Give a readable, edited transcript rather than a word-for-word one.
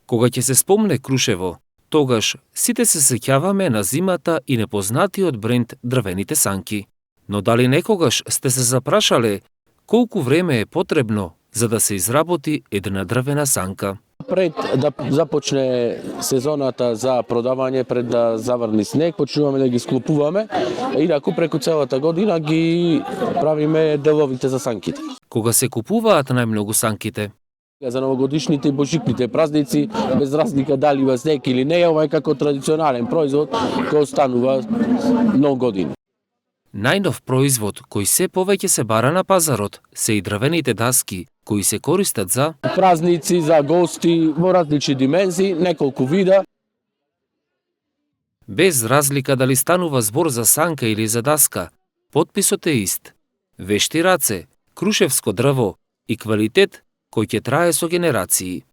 Кога ќе се спомне Крушево, тогаш сите се сеќаваме на зимата и непознатиот бренд дрвените санки. Но дали некогаш сте се запрашале колку време е потребно за да се изработи една дрвена санка? Пред да започне сезоната за продавање, пред да заврни снег, почнуваме да ги склопуваме, инаку преку целата година ги правиме деловите за санките. Кога се купуваат најмногу санките? За новогодишните и божикните празници, без разлика дали има снег или не, ова е како традиционален производ кој останува многу години. Најнов производ кој се повеќе се бара на пазарот се и дрвените даски, кои се користат за празници, за гости, во различни димензии, неколку вида. Без разлика дали станува збор за санка или за даска, потписот е ист. Вешти раце, крушевско дрво и квалитет кој ќе трае со генерации.